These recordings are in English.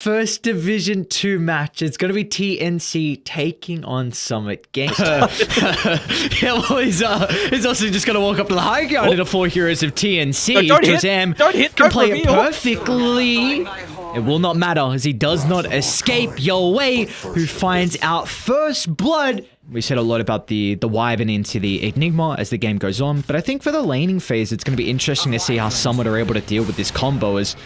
First Division 2 match. It's going to be TNC taking on Summit Games. Yeah, well, he's also just going to walk up to the high ground in the 4 heroes of TNC. Don't hit, can play it perfectly. It will not matter as he does not escape your way, who finds out first blood. We said a lot about the Wyvern into the Enigma as the game goes on, but I think for the laning phase, it's going to be interesting to see how Summit are able to deal with this combo as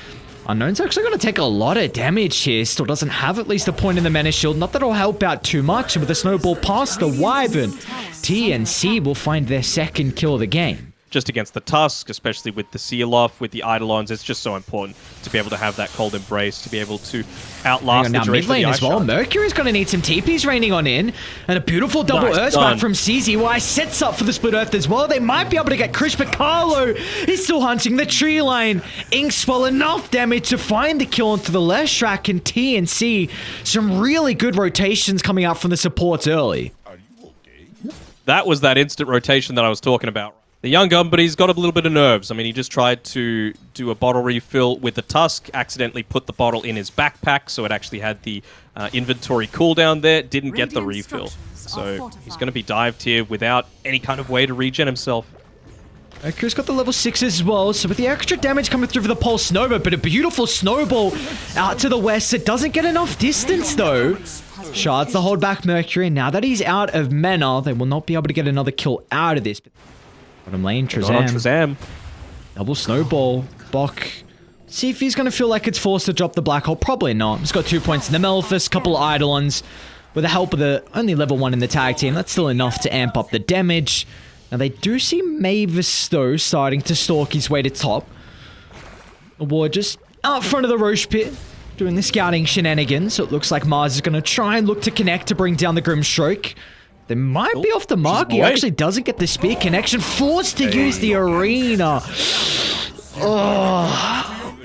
Unknown's actually going to take a lot of damage here. Still doesn't have at least a point in the Menace Shield. Not that it'll help out too much. And with the snowball past the Wyvern, TNC will find their second kill of the game. Just against the Tusk, especially with the Seal Off, with the Eidolons, it's just so important to be able to have that Cold Embrace, to be able to outlast the duration of the Ice Shard. Mercury's going to need some TPs raining on in, and a beautiful double Earthspark from CZY sets up for the Split Earth as well. They might be able to get Krish, but Carlo is still hunting the tree line. Inkswell enough damage to find the kill onto the Leshrac and TNC. Some really good rotations coming out from the supports early. That was that instant rotation that I was talking about. The young gun, but he's got a little bit of nerves. I mean, he just tried to do a bottle refill with the Tusk, accidentally put the bottle in his backpack, so it actually had the inventory cooldown there, didn't get the refill. So he's going to be dived here without any kind of way to regen himself. Mercury's got the level 6 as well, so with the extra damage coming through for the Pulse Nova, but a beautiful snowball out to the west. It doesn't get enough distance, though. Shards to hold back Mercury. Now that he's out of mana, they will not be able to get another kill out of this. Bottom lane, Trezam. Double snowball. Bok. See if he's going to feel like it's forced to drop the black hole. Probably not. He's got 2 points in the Malefice, couple of Eidolons. With the help of the only level 1 in the tag team, that's still enough to amp up the damage. Now they do see Mavis, though, starting to stalk his way to top. A war just out front of the Roche pit, doing the scouting shenanigans. So it looks like Mars is going to try and look to connect to bring down the Grimstroke. They might be off the mark. He actually doesn't get the spear connection. Forced to use the arena. Oh.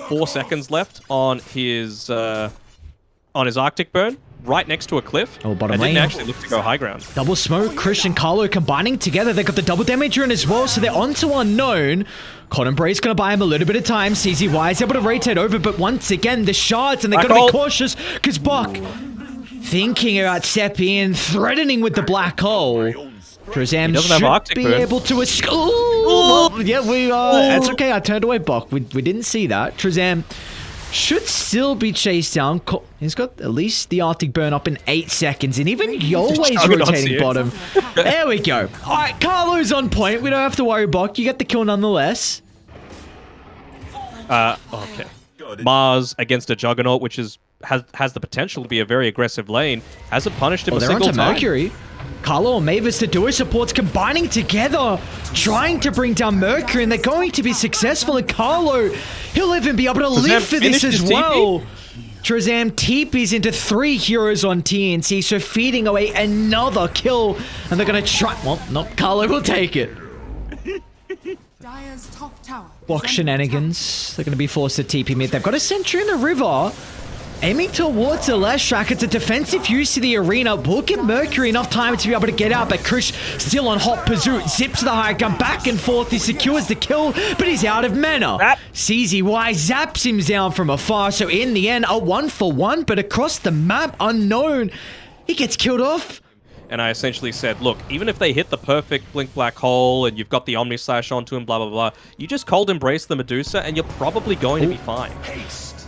4 seconds left on his Arctic Burn, right next to a cliff. Oh, bottom lane. Didn't actually look to go high ground. Double smoke, Krish and Carlo combining together. They got the double damage rune as well, so they're onto Unknown. Cold Embrace gonna buy him a little bit of time. CZY is able to rotate over, but once again, the shards, and they gotta be cautious, because Bok thinking about stepping in, threatening with the black hole. Trezam should be able to escape. Yeah, it's okay. I turned away Bok. We didn't see that. Trezam should still be chased down. He's got at least the Arctic Burn up in 8 seconds, and even Yolway's rotating bottom. There we go. All right, Carlo's on point. We don't have to worry, Bok. You get the kill nonetheless. Okay. Mars against a Juggernaut, which has the potential to be a very aggressive lane, hasn't punished him a single time. Mercury. Carlo and Mavis, the duo supports combining together, trying to bring down Mercury, and they're going to be successful. And Carlo, he'll even be able to live for this as well. Trezam TPs into 3 heroes on TNC, so feeding away another kill. And they're going to try... Well, no, Carlo will take it. Block shenanigans. They're going to be forced to TP mid. They've got a sentry in the river. Aiming towards the Leshrac. It's a defensive use to the arena. Will give Mercury enough time to be able to get out, but Krish still on hot pursuit. Zips to the high gun, back and forth. He secures the kill, but he's out of mana. CZY zaps him down from afar, so in the end, a 1-for-1, but across the map, Unknown. He gets killed off. And I essentially said, look, even if they hit the perfect Blink Black Hole and you've got the Omni Slash onto him, blah, blah, blah, you just Cold Embrace the Medusa and you're probably going to be fine.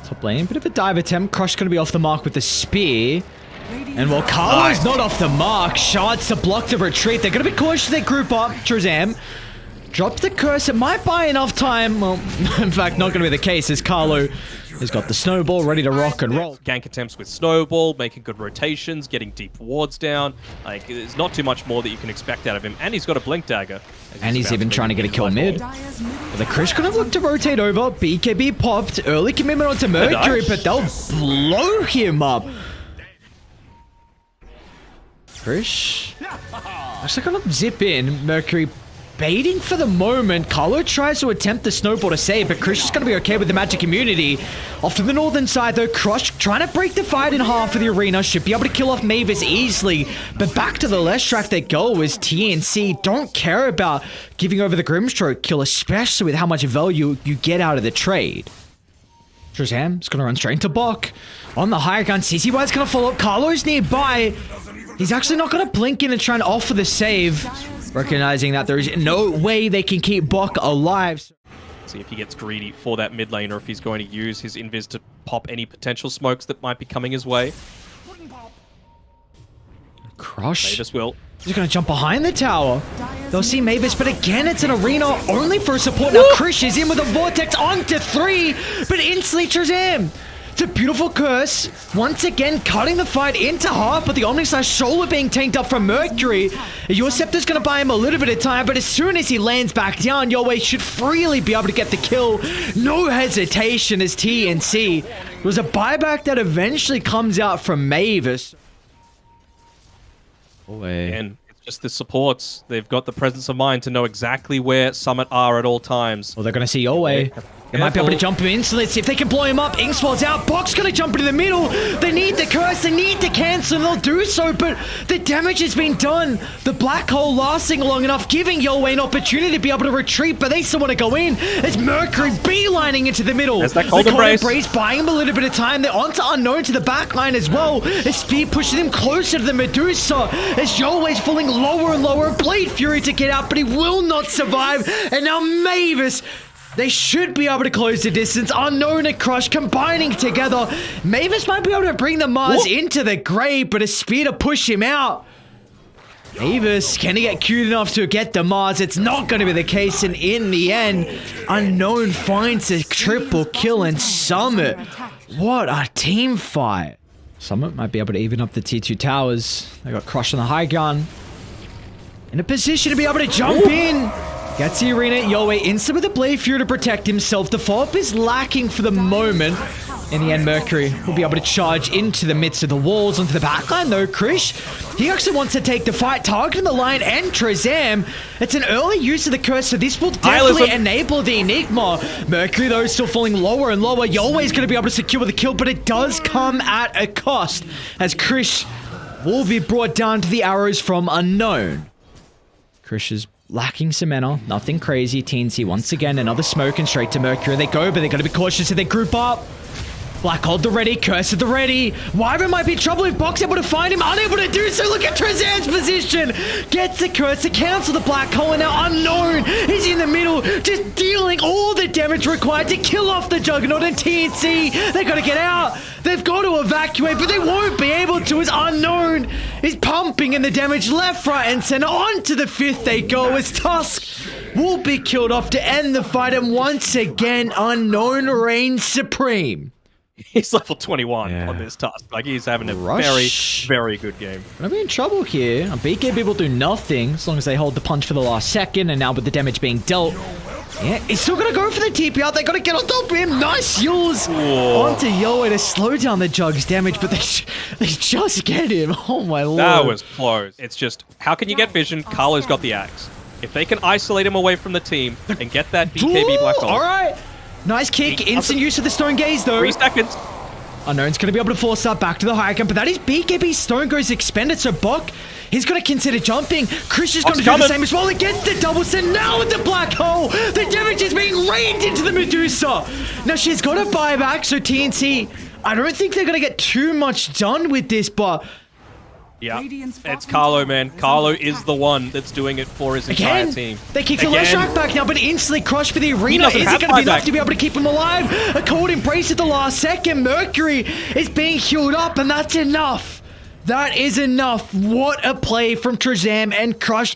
Top lane, bit of a dive attempt. Crush going to be off the mark with the spear. And while Carlo's not off the mark, Shards to block the retreat. They're going to be cautious they group up. Trezam drops the curse. It might buy enough time. Well, in fact, not going to be the case as Carlo has got the snowball ready to rock and roll. Gank attempts with snowball, making good rotations, getting deep wards down. Like, there's not too much more that you can expect out of him. And he's got a blink dagger. And he's even trying to get a kill mid. Well, the Krish gonna look to rotate over. BKB popped. Early commitment onto Mercury, but they'll blow him up. Krish actually gonna zip in. Mercury baiting for the moment. Carlo tries to attempt the snowball to save, but Krish is going to be okay with the magic immunity. Off to the northern side, though, Crush trying to break the fight in half for the arena. Should be able to kill off Mavis easily. But back to the Leshrac they go as TNC don't care about giving over the Grimstroke kill, especially with how much value you get out of the trade. Shazam's gonna run straight into Bok. On the higher gun, CCY's gonna follow up. Carlo's nearby. He's actually not gonna blink in and try and offer the save. Recognizing that there's no way they can keep Bok alive. See if he gets greedy for that mid lane or if he's going to use his invis to pop any potential smokes that might be coming his way. Crush. Mavis will. He's gonna jump behind the tower. They'll see Mavis, but again, it's an arena only for support. Now, Krish is in with a Vortex onto 3, but instantly Shazam. It's a beautiful curse. Once again, cutting the fight into half, but the Omni-Slash shoulder being tanked up from Mercury. Your Scepter's gonna buy him a little bit of time, but as soon as he lands back down, Yowei should freely be able to get the kill. No hesitation as TNC. It was a buyback that eventually comes out from Mavis. And it's just the supports. They've got the presence of mind to know exactly where Summit are at all times. Well, they're going to see Yowei. They might be able to jump him instantly. Let's see if they can blow him up. Inkspell's out. Bok's going to jump into the middle. They need the curse. They need to cancel, and they'll do so, but the damage has been done. The black hole lasting long enough, giving Yowei an opportunity to be able to retreat, but they still want to go in. It's Mercury beelining into the middle. There's that cold embrace. Buying him a little bit of time. They're onto Unknown to the back line as well. As Speed pushes him closer to the Medusa. As Yowei's falling lower and lower. Blade Fury to get out, but he will not survive. And now Mavis. They should be able to close the distance. Unknown and Crush combining together. Mavis might be able to bring the Mars into the grave, but a Spear to push him out. Mavis, can he get cute enough to get the Mars? It's not going to be the case, and in the end, Unknown finds a triple kill, and Summit. What a team fight. Summit might be able to even up the T2 towers. They got Crush on the high gun. In a position to be able to jump in. Gets the arena. Yowei instant with a Blade Fury to protect himself. The follow-up is lacking for the moment. In the end, Mercury will be able to charge into the midst of the walls onto the backline, though. Krish, he actually wants to take the fight, targeting the line and Trezam. It's an early use of the curse, so this will definitely enable the Enigma. Mercury, though, is still falling lower and lower. Yowei's going to be able to secure the kill, but it does come at a cost, as Krish will be brought down to the arrows from Unknown. Krish is lacking some mana, nothing crazy. TNC once again, another smoke and straight to Mercury. They go, but they got to be cautious if they group up. Black Hold the ready, Curse at the ready. Wyvern might be in trouble if Bok's able to find him, unable to do so. Look at Trezam's position. Gets the Curse to cancel the Black Hole, and now Unknown is in the middle, just dealing all the damage required to kill off the Juggernaut and TNC. They got to get out. They've got to evacuate, but they won't be able to as Unknown is pumping in the damage left, right, and center. Onto the 5th they go as Tusk will be killed off to end the fight, and once again, Unknown reigns supreme. He's level 21 on this task. Like, he's having a very, very good game. Gonna be in trouble here. BKB will do nothing as long as they hold the punch for the last second, and now with the damage being dealt, yeah, he's still gonna go for the TP out. They gotta get on top of him. Nice heals onto Yowei to slow down the Jug's damage, but they just get him. Oh my lord. That was close. It's just, how can you get vision? Carlo's got the axe. If they can isolate him away from the team and get that BKB black hole. All right. Nice kick. Instant use of the Stone Gaze, though. 3 seconds. Unknown's going to be able to force that back to the high camp, but that is BKB Stone Gaze expended, so Bok, he's going to consider jumping. Krish is going to do the same as well. He gets the double send now with the black hole. The damage is being rained into the Medusa. Now she's got a buyback, so TNC, I don't think they're going to get too much done with this, but... Yeah, it's Carlo, man. Carlo is the one that's doing it for his entire team. They keep the last track back now, but instantly crushed for the arena. Is it going to be enough to be able to keep him alive? A cold embrace at the last second. Mercury is being healed up, and that's enough. That is enough. What a play from Trezam and Crush.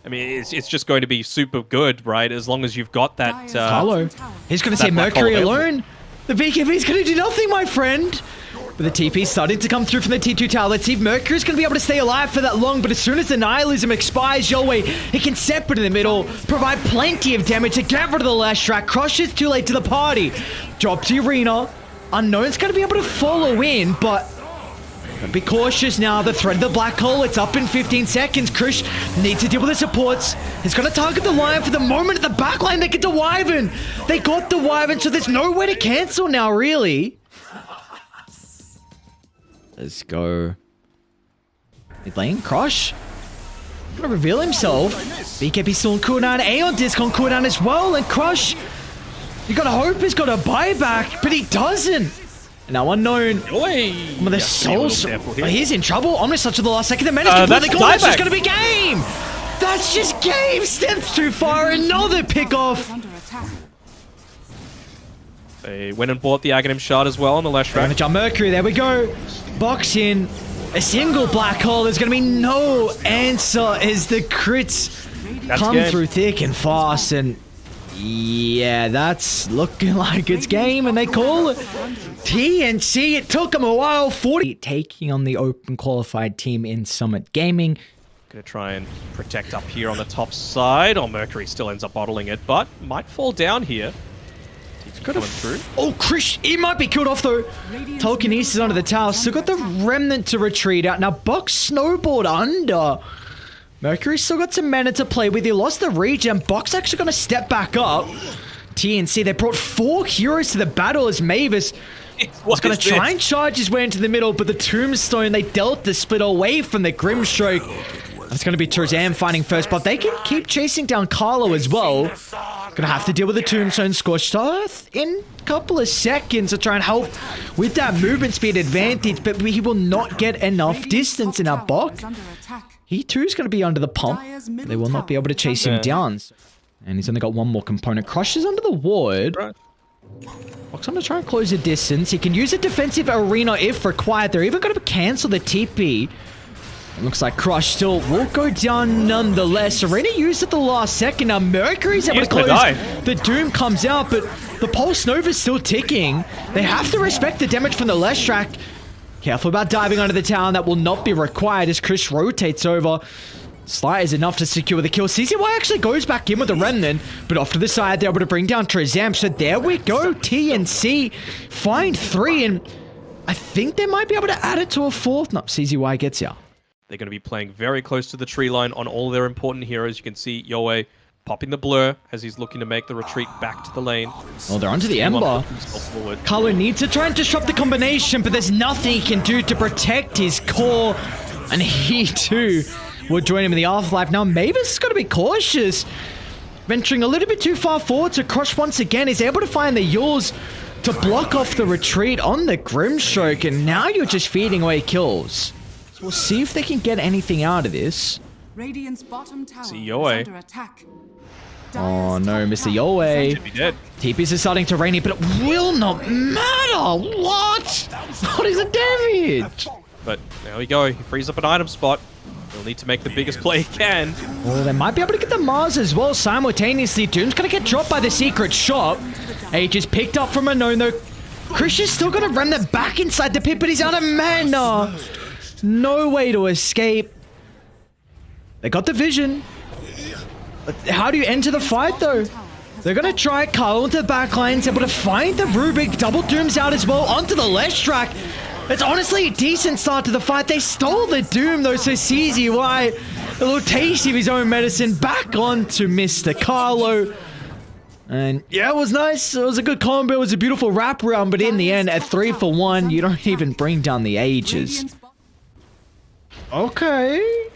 I mean, it's just going to be super good, right? As long as you've got that... Carlo, he's going to say Mercury alone. The BKB's going to do nothing, my friend. But the TP starting to come through from the T2 tower. Let's see if Mercury's going to be able to stay alive for that long. But as soon as the Nihilism expires, Yowei, he can separate in the middle, provide plenty of damage to get rid of the last track. Crush is too late to the party. Drops the arena. Unknown's going to be able to follow in, but... be cautious now. The threat of the black hole. It's up in 15 seconds. Krish needs to deal with the supports. He's going to target the Lion for the moment. At the back line, they get the Wyvern. They got the Wyvern, so there's no way to cancel now, really. Let's go. Mid lane, Crush. Gonna reveal himself. BKB still on cooldown. Aeon Disc on cooldown as well. And Crush You gotta hope he's got a buyback, but he doesn't. Now Unknown. With The souls. He's in trouble. Omnis touch at the last second. The menace completely gone. That's just gonna be game. That's just game. Steps too far. Another pickoff. They went and bought the Aghanim shard as well on the left rack. Jump Mercury. There we go. Box in. A single black hole. There's gonna be no answer as the crits come through thick and fast. And yeah, that's looking like it's game, and they call it TNC. It took them a while. 40 taking on the open qualified team in Summit Gaming. Gonna try and protect up here on the top side. Oh, Mercury still ends up bottling it, but might fall down here. Coming through. Oh, Krish, he might be killed off though. Telekinesis under the tower. Still got the remnant to retreat out. Now Box snowboard under. Mercury still got some mana to play with. He lost the regen. Box actually going to step back up. TNC, they brought 4 heroes to the battle as Mavis was going to try and charge his way into the middle, but the Tombstone, they dealt the split away from the Grimstroke. It's going to be Trezam fighting first, but they can keep chasing down Carlo as well. Gonna have to deal with the Tombstone Scorched Earth in a couple of seconds to try and help with that movement speed advantage, but he will not get enough distance in our Bok. He too is going to be under the pump. They will not be able to chase him down. And he's only got one more component. Crush is under the ward. Bok's going to try and close the distance. He can use a defensive arena if required. They're even going to cancel the TP. It looks like Crush still will go down nonetheless. Arena used at the last second. Now Mercury's able to close. The Doom comes out, but the Pulse Nova's still ticking. They have to respect the damage from the left track. Careful about diving under the tower. That will not be required as Chris rotates over. Slight is enough to secure the kill. CCY actually goes back in with the Remnant, but off to the side, they're able to bring down Trezam. So there we go. TNC find 3, and I think they might be able to add it to a 4th. No, CZY gets ya. They're going to be playing very close to the tree line on all their important heroes. You can see Yoe popping the blur as he's looking to make the retreat back to the lane. Oh, they're onto the Ember. Carlo needs to try and disrupt the combination, but there's nothing he can do to protect his core. And he too will join him in the afterlife. Now Mavis is going to be cautious. Venturing a little bit too far forward to Crush once again. He's able to find the Yules to block off the retreat on the Grimstroke. And now you're just feeding away kills. So we'll see if they can get anything out of this. Radiant's bottom tower see Yoe. is under attack. Oh no, Mr. Yoe. TPs are starting to rain, but it will not matter. What? What is the damage? But there we go. He frees up an item spot. He'll need to make the biggest play he can. Oh, they might be able to get the Mars as well simultaneously. Doom's going to get dropped by the secret shop. Age is picked up from Unknown though. Krish is still going to run them back inside the pit, but he's out of mana. No way to escape. They got the vision. How do you enter the fight though? They're going to try Carl into the backlines, able to find the Rubik. Double Doom's out as well onto the left track. It's honestly a decent start to the fight. They stole the Doom though, so CZY, a little tasty of his own medicine, back on to Mr. Carlo. And yeah, it was nice. It was a good combo. It was a beautiful wraparound, but in the end, at 3 for 1, you don't even bring down the Ages. Okay.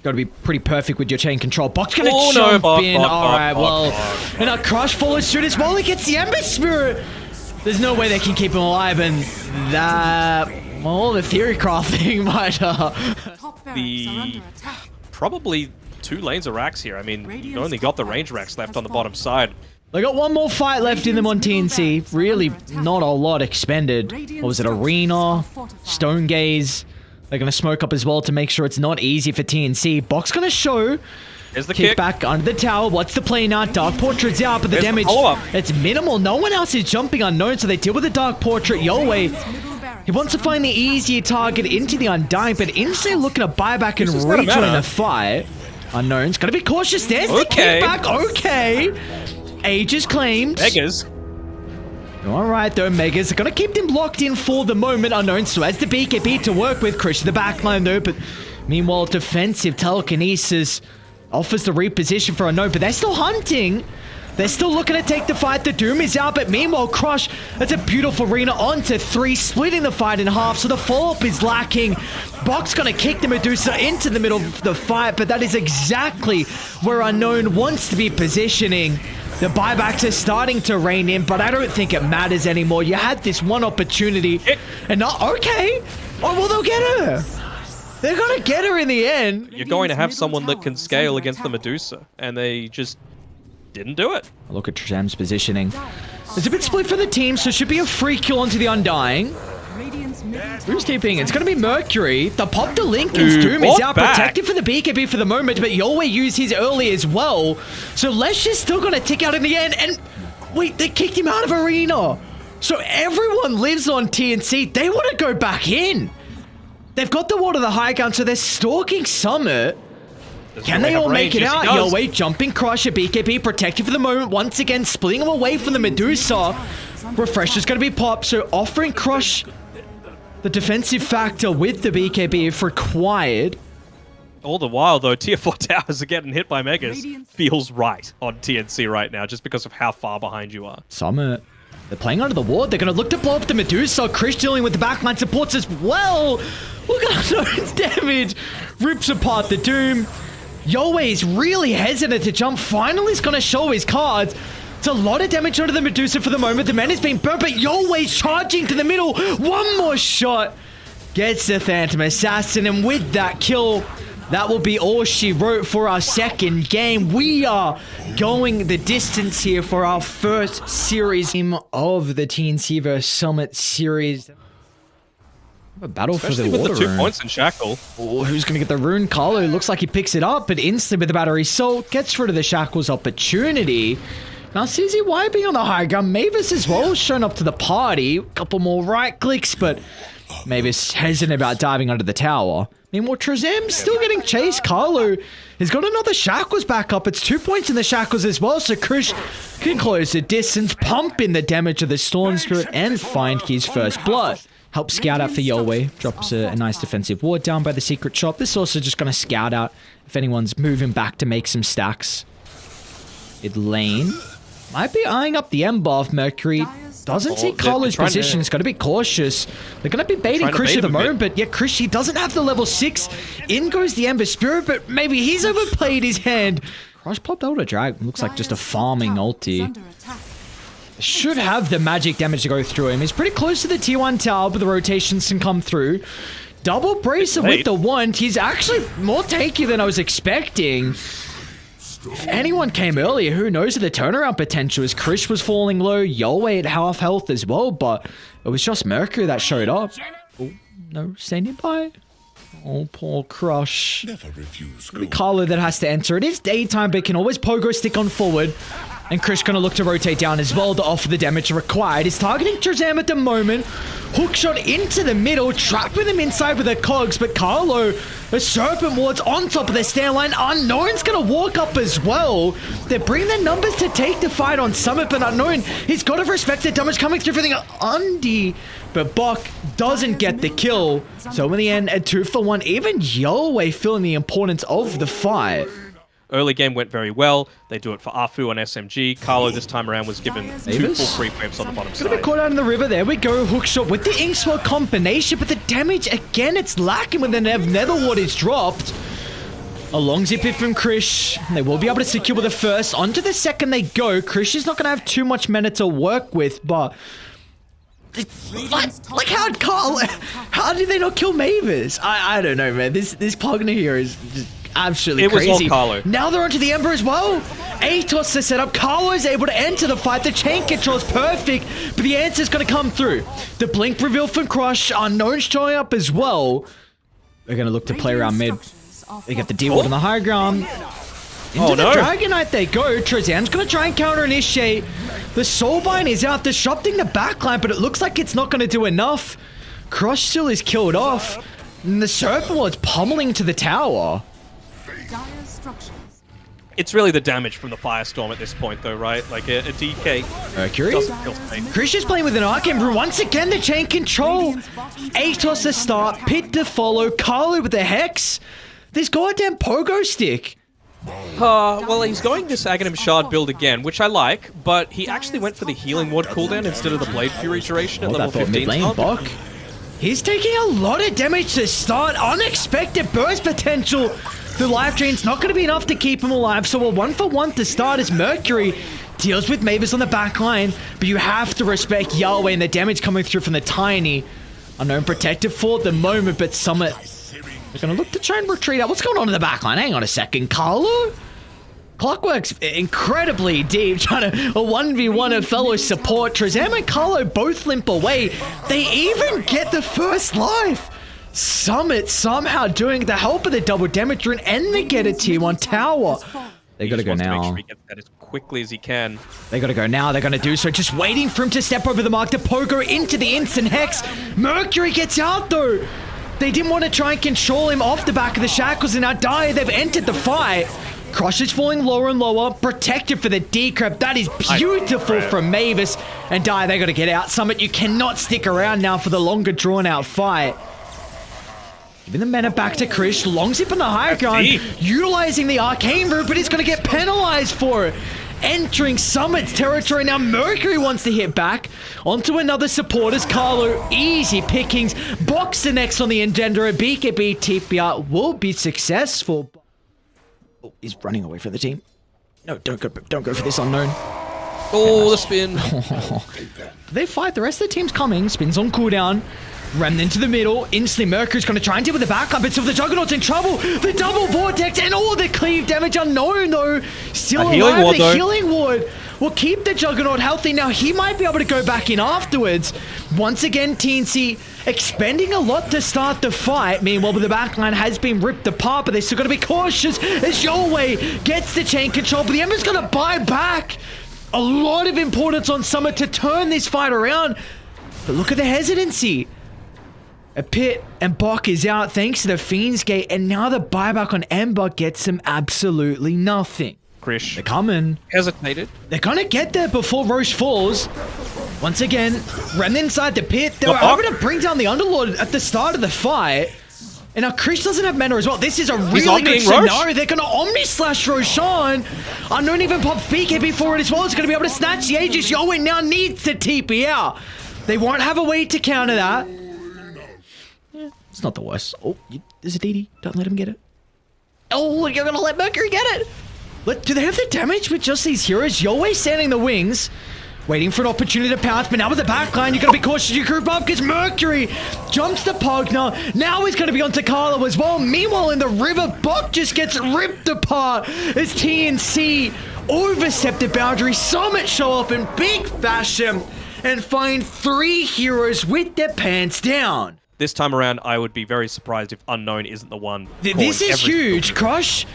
Got to be pretty perfect with your chain control. Bok's gonna jump in. Alright, well, and a Crush follows suit as well. He gets the Ember Spirit. There's no way they can keep him alive, and that, well, the theory crafting might, probably 2 lanes of racks here. I mean, you only got the range racks left on the bottom side. They got one more fight left in them on TNC. Really not a lot expended. What was it, Arena? Stone Gaze. They're going to smoke up as well to make sure it's not easy for TNC. Bok's going to show. There's the kick back under the tower. What's the play now? Dark Portrait's out, but the damage, it's minimal. No one else is jumping Unknown, so they deal with the Dark Portrait. Yoe, he wants to find the easier target into the Undying, but instantly looking to buy back and rejoin the fight. Unknown's got to be cautious. There's the kickback. Okay. Ages claimed. Megas. Alright though, Megas are going to keep them locked in for the moment. Unknown still has the BKB to work with. Krish to the backline though, but meanwhile defensive telekinesis offers the reposition for Unknown, but they're still hunting. They're still looking to take the fight. The Doom is out, but meanwhile, Crush, that's a beautiful arena onto 3, splitting the fight in half, so the follow-up is lacking. Bok's gonna kick the Medusa into the middle of the fight, but that is exactly where Unknown wants to be positioning. The buybacks are starting to rein in, but I don't think it matters anymore. You had this one opportunity, and not okay. Oh, well, they'll get her. They're gonna get her in the end. You're going to have someone that can scale against the Medusa, and they just didn't do it. Look at Shazam's positioning. It's a bit split for the team, so it should be a free kill onto the Undying. Who's TPing? It's going to be Mercury. The pop to Lincoln's Doom is out, protected for the BKB for the moment, but Yolway used his early as well. So Lesh is still going to tick out in the end, and wait, they kicked him out of arena. So everyone lives on TNC. They want to go back in. They've got the wall to the high ground, so they're stalking Summit. Can they all make it out? Yolway jumping Crush, a BKB protected for the moment, once again splitting him away from the Medusa. Refresher's going to be popped, so offering Crush the defensive factor with the BKB if required. All the while, though, tier 4 towers are getting hit by Megas. Feels right on TNC right now, just because of how far behind you are. Summit. They're playing under the ward. They're going to look to blow up the Medusa. Chris dealing with the backline supports as well. Look at Unknown's damage. Rips apart the Doom. Yolway is really hesitant to jump. Finally, he's going to show his cards. It's a lot of damage onto the Medusa for the moment. The man is being burnt, but Yolway's charging to the middle. One more shot. Gets the Phantom Assassin, and with that kill, that will be all she wrote for our second game. We are going the distance here for our first series of the TNC vs Summit series. A battle Especially for the with water the 2 rune. points in Shackle. Oh, who's going to get the rune? Carlo looks like he picks it up, but instantly with the battery soul, gets rid of the Shackle's opportunity. Now, CZYB on the high ground. Mavis as well shown up to the party. A couple more right clicks, but Mavis hesitant about diving under the tower. Meanwhile, Trezem's still getting chased. Carlo has got another Shackles back up. It's 2 points in the Shackles as well, so Krish can close the distance, pump in the damage of the Storm Spirit, and find his first blood. Helps scout out for Yolway. Drops a nice defensive ward down by the secret shop. This is also just going to scout out if anyone's moving back to make some stacks. Lane might be eyeing up the Ember if Mercury doesn't see Carlo's position. He's got to be cautious. They're going to be baiting Krish at the moment, but yeah, Krish, he doesn't have the level 6. In goes the Ember Spirit, but maybe he's overplayed his hand. Crush popped out a drag. Looks like just a farming ulti. Should have the magic damage to go through him. He's pretty close to the tier 1 tower, but the rotations can come through. Double bracer with the wand. He's actually more tanky than I was expecting. If anyone came earlier, who knows the turnaround potential, as Krish was falling low, Yolway at half health as well, but it was just Mercury that showed up. Oh, no, standing by. Oh, poor Crush. Carlo that has to enter. It is daytime, but can always pogo stick on forward. And Krish gonna look to rotate down as well to offer the damage required. He's targeting Trezam at the moment. Hook shot into the middle, trapped with him inside with the cogs, but Carlo, the Serpent Ward's on top of the stand line. Unknown's gonna walk up as well. They bring their numbers to take the fight on Summit, but Unknown, he's got to respect the damage coming through for the Undy. But Bok doesn't get the kill. So in the end, a 2-for-1, even Yolway feeling the importance of the fight. Early game went very well. They do it for Afu on SMG. Carlo this time around was given 2 full free whips on the bottom side. Gonna be caught out in the river. There we go. Hookshot with the Inkswell combination, but the damage, again, it's lacking when the Nether Ward is dropped. A long zip hit from Krish. They will be able to secure the first. Onto the second they go. Krish is not going to have too much mana to work with, but... Like how did they not kill Mavis? I don't know, man. This Pugna here is just absolutely crazy. It was all Carlo. Now they're onto the Ember as well. Atos to set up. Carlo is able to enter the fight. The chain control is perfect, but the answer is going to come through. The blink reveal from Crush. Unknown showing up as well. They're going to look to play around mid. They get the D-Ward on the high ground. Into the Dragon Knight they go. Trezam's going to try and counter-initiate. The Soulbind is out, disrupting the backline, but it looks like it's not going to do enough. Crush still is killed off. And the Serpent Ward's pummeling to the tower. It's really the damage from the Firestorm at this point, though, right? Like a DK. Mercury? Krish is playing with an Arcane Brew. Once again, the chain control. Atos to start, Pit to follow, Carlo with the Hex. This goddamn pogo stick. Well, he's going this Aghanim Shard build again, which I like, but he actually went for the Healing Ward cooldown instead of the Blade Fury duration at level 15. Bok. He's taking a lot of damage to start. Unexpected burst potential. The life drain's not going to be enough to keep him alive, so a 1-for-1 to start as Mercury deals with Mavis on the back line, but you have to respect Yahweh and the damage coming through from the Tiny. Unknown protective for the moment, but Summit, they're going to look to try and retreat out. What's going on in the back line? Hang on a second, Carlo? Clockwork's incredibly deep, trying to a 1v1 of fellow support. Trezam and Carlo both limp away. They even get the first life. Summit somehow doing the help of the double damage rune, and they get a tier 1 tower. They gotta go now. Make sure he gets that as quickly as he can. They gotta go now. They're gonna do so. Just waiting for him to step over the mark to Pogo into the instant hex. Mercury gets out though. They didn't want to try and control him off the back of the shackles, and now Dire, they've entered the fight. Crush is falling lower and lower. Protected for the decrypt. That is beautiful from Mavis. And Dire, they gotta get out. Summit, you cannot stick around now for the longer drawn out fight. Giving the mana back to Krish. Long zip on the high ground. Utilizing the arcane root, but he's going to get penalized for it. Entering Summit's territory. Now Mercury wants to hit back. Onto another support as Carlo. Easy pickings. Box the next on the Engenderer. BKB TPR will be successful. Oh, he's running away from the team. No, don't go for this unknown. Oh, the spin. They fight. The rest of the team's coming. Spins on cooldown. Remnant to the middle. Instantly, Mercury's going to try and deal with the backup. But so the Juggernaut's in trouble. The double vortex and all the cleave damage unknown, though. Still alive. The healing ward will keep the Juggernaut healthy. Now, he might be able to go back in afterwards. Once again, TNC expending a lot to start the fight. Meanwhile, the backline has been ripped apart, but they're still got to be cautious as Yahweh gets the chain control. But the Ember's going to buy back. A lot of importance on Summit to turn this fight around. But look at the hesitancy. A Pit and Bok is out thanks to the Fiend's Gate, and now the buyback on Ember gets him absolutely nothing. Krish. They're coming. Hesitated. They're gonna get there before Roche falls. Once again, Ren inside the pit. They were able to bring down the Underlord at the start of the fight. And now Krish doesn't have mana as well. This is a really good scenario. They're gonna Omni Slash Roshan. Unknown even pops BKB for it as well. It's gonna be able to snatch the Aegis. Yahweh now needs to TP out. They won't have a way to counter that. It's not the worst. Oh, there's a DD. Don't let him get it. Oh, you're gonna let Mercury get it. Do they have the damage with just these heroes? Yahweh standing the wings, waiting for an opportunity to pounce, but now with the backline, you gotta be cautious. You group up because Mercury jumps to Pogner. Now he's gonna be on Takalo as well. Meanwhile, in the river, Bok just gets ripped apart as TNC overstep the boundary. Summit show up in big fashion and find 3 heroes with their pants down. This time around, I would be very surprised if Unknown isn't the one. This is huge. Crush,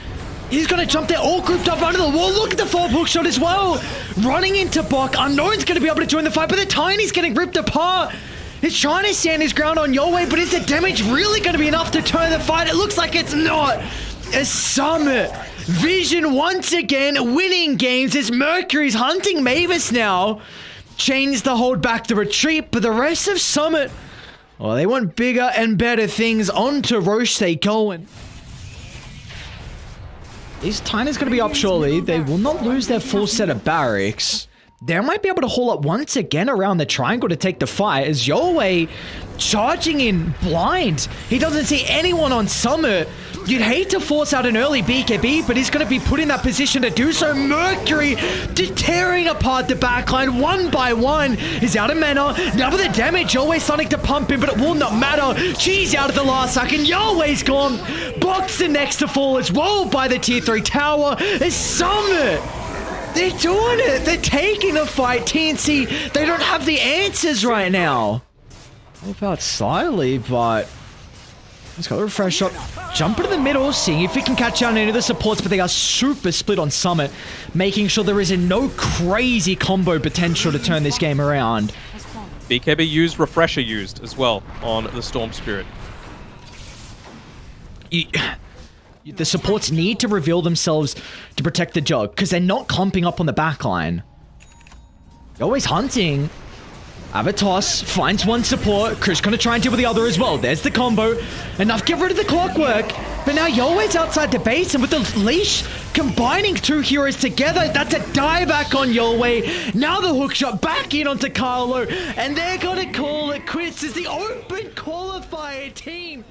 he's going to jump there, all grouped up under the wall. Look at the follow-up hook shot as well. Running into Bok. Unknown's going to be able to join the fight, but the Tiny's getting ripped apart. He's trying to stand his ground on Yahweh, but is the damage really going to be enough to turn the fight? It looks like it's not. A Summit Vision once again winning games as Mercury's hunting Mavis now. Chains the hold back the retreat, but the rest of Summit, well, they want bigger and better things. On to Roche they going. Is Tiny's going to be up surely? They will not lose their full set of barracks. They might be able to haul up once again around the triangle to take the fight as Yahweh charging in blind. He doesn't see anyone on Summit. You'd hate to force out an early BKB, but he's going to be put in that position to do so. Mercury just tearing apart the backline one by one. He's out of mana. Now with the damage, Yahweh starting to pump in, but it will not matter. She's out of the last second. Yahweh's gone. Box the next to fall as well by the tier 3 tower. It's Summit. They're doing it. They're taking the fight. TNC, they don't have the answers right now. All about slightly, but let's go refresh up. Jump into the middle, seeing if we can catch down any of the supports, but they are super split on Summit, making sure there is no crazy combo potential to turn this game around. BKB used, Refresher used as well on the Storm Spirit. The supports need to reveal themselves to protect the Jug, because they're not clumping up on the backline. They're always hunting. Avatos finds one support. Chris gonna try and deal with the other as well. There's the combo. Enough, get rid of the Clockwork. But now Yowe's outside the base, and with the leash combining two heroes together, that's a dieback on Yowe. Now the hook shot back in onto Carlo, and they're gonna call it quits as the open qualifier team